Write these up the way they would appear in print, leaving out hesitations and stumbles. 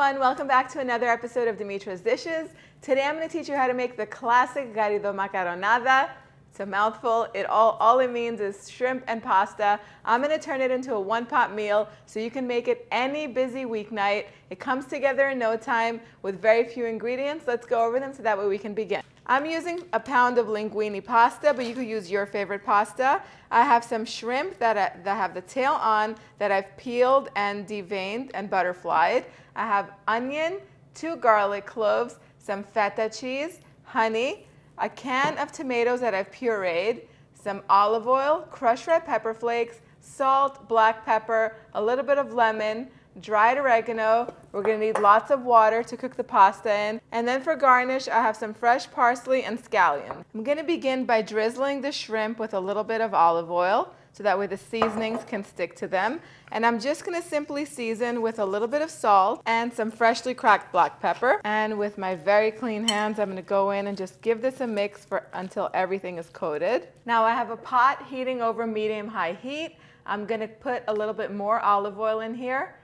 everyone, welcome back to another episode of Dimitra's Dishes. Today I'm going to teach you how to make the classic GARIDOMAKARONADA. It's a mouthful. All it means is shrimp and pasta. I'm going to turn it into a one-pot meal so you can make it any busy weeknight. It comes together in no time with very few ingredients. Let's go over them so that way we can begin. I'm using a pound of linguini pasta, but you could use your favorite pasta. I have some shrimp that have the tail on that I've peeled and deveined and butterflied. I have onion, 2 garlic cloves, some feta cheese, honey, a can of tomatoes that I've pureed, some olive oil, crushed red pepper flakes, salt, black pepper, a little bit of lemon, dried oregano. We're going to need lots of water to cook the pasta in. And then for garnish, I have some fresh parsley and scallions. I'm going to begin by drizzling the shrimp with a little bit of olive oil so that way the seasonings can stick to them. And I'm just going to simply season with a little bit of salt and some freshly cracked black pepper. And with my very clean hands, I'm going to go in and just give this a mix until everything is coated. Now I have a pot heating over medium-high heat. I'm going to put a little bit more olive oil in here,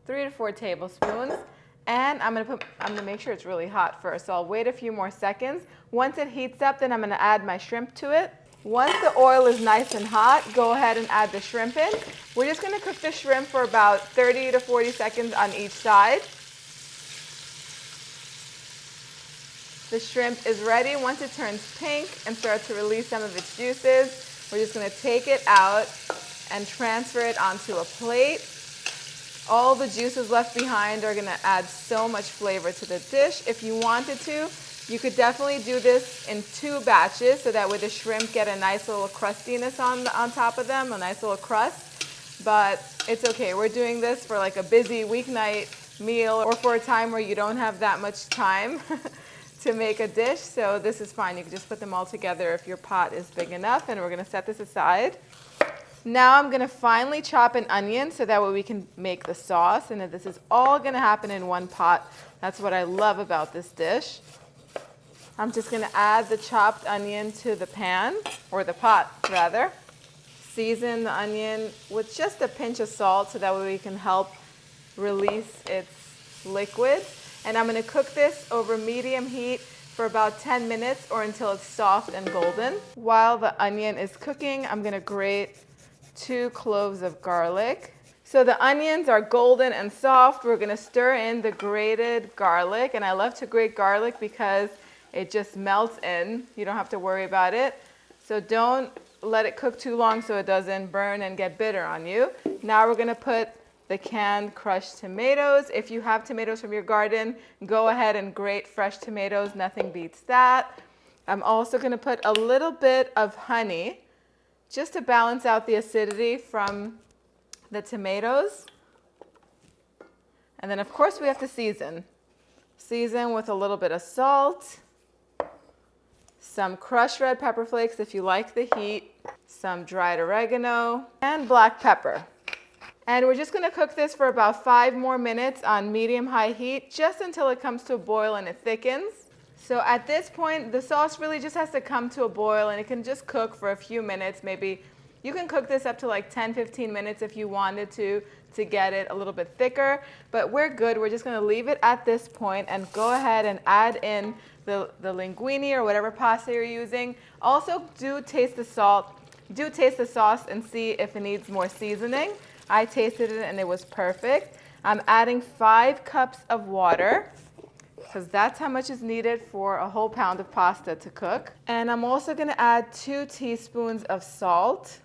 3 to 4 tablespoons. And I'm going to make sure it's really hot first. So I'll wait a few more seconds. Once it heats up, then I'm going to add my shrimp to it. Once the oil is nice and hot, go ahead and add the shrimp in. We're just going to cook the shrimp for about 30 to 40 seconds on each side. The shrimp is ready. Once it turns pink and starts to release some of its juices, we're just going to take it out and transfer it onto a plate. All the juices left behind are going to add so much flavor to the dish. If you wanted to, you could definitely do this in 2 batches so that way the shrimp get a nice little crustiness on top of them, a nice little crust. But it's okay. We're doing this for like a busy weeknight meal or for a time where you don't have that much time to make a dish. So this is fine. You can just put them all together if your pot is big enough. And we're going to set this aside. Now I'm going to finely chop an onion so that way we can make the sauce. And this is all going to happen in one pot. That's what I love about this dish. I'm just going to add the chopped onion to the pan, or the pot rather. Season the onion with just a pinch of salt so that way we can help release its liquid. And I'm going to cook this over medium heat for about 10 minutes or until it's soft and golden. While the onion is cooking, I'm going to grate 2 cloves of garlic. So the onions are golden and soft. We're going to stir in the grated garlic. And I love to grate garlic because it just melts in. You don't have to worry about it. So don't let it cook too long so it doesn't burn and get bitter on you. Now we're going to put the canned crushed tomatoes. If you have tomatoes from your garden, go ahead and grate fresh tomatoes. Nothing beats that. I'm also going to put a little bit of honey just to balance out the acidity from the tomatoes. And then of course we have to season. Season with a little bit of salt, some crushed red pepper flakes if you like the heat, some dried oregano, and black pepper. And we're just going to cook this for about 5 more minutes on medium-high heat, just until it comes to a boil and it thickens. So at this point, the sauce really just has to come to a boil, and it can just cook for a few minutes. Maybe you can cook this up to like 10-15 minutes if you wanted to get it a little bit thicker. But we're good. We're just going to leave it at this point and go ahead and add in the linguini or whatever pasta you're using. Also, do taste the salt. Do taste the sauce and see if it needs more seasoning. I tasted it and it was perfect. I'm adding 5 cups of water, because that's how much is needed for a whole pound of pasta to cook. And I'm also going to add 2 teaspoons of salt.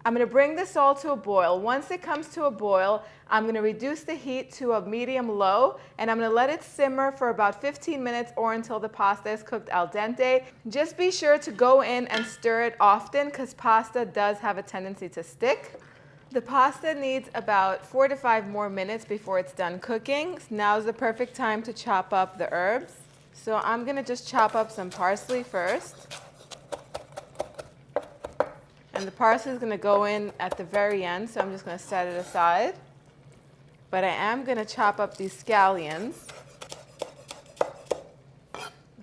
I'm going to bring the salt to a boil. Once it comes to a boil, I'm going to reduce the heat to a medium-low, and I'm going to let it simmer for about 15 minutes or until the pasta is cooked al dente. Just be sure to go in and stir it often because pasta does have a tendency to stick. The pasta needs about 4 to 5 more minutes before it's done cooking. Now's the perfect time to chop up the herbs. So I'm going to just chop up some parsley first. And the parsley is going to go in at the very end, so I'm just going to set it aside. But I am going to chop up these scallions.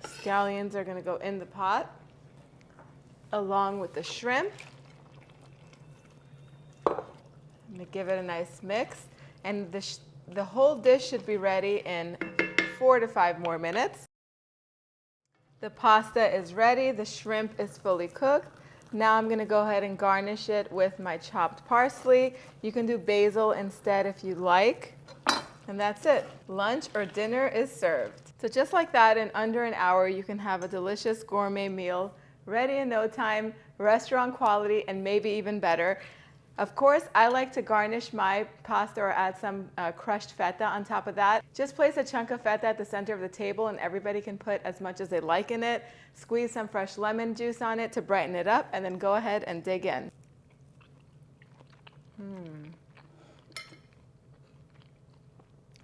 The scallions are going to go in the pot along with the shrimp. I'm going to give it a nice mix. And The whole dish should be ready in 4 to 5 more minutes. The pasta is ready. The shrimp is fully cooked. Now I'm going to go ahead and garnish it with my chopped parsley. You can do basil instead if you like. And that's it. Lunch or dinner is served. So just like that, in under an hour, you can have a delicious gourmet meal ready in no time, restaurant quality, and maybe even better. Of course, I like to garnish my pasta or add some crushed feta on top of that. Just place a chunk of feta at the center of the table and everybody can put as much as they like in it. Squeeze some fresh lemon juice on it to brighten it up and then go ahead and dig in.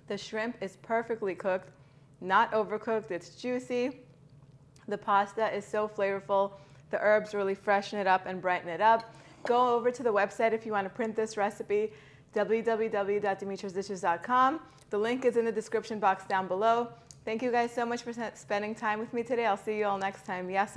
The shrimp is perfectly cooked, not overcooked, it's juicy. The pasta is so flavorful. The herbs really freshen it up and brighten it up. Go over to the website if you want to print this recipe, www.dimitrasdishes.com. The link is in the description box down below. Thank you guys so much for spending time with me today. I'll see you all next time. Yes,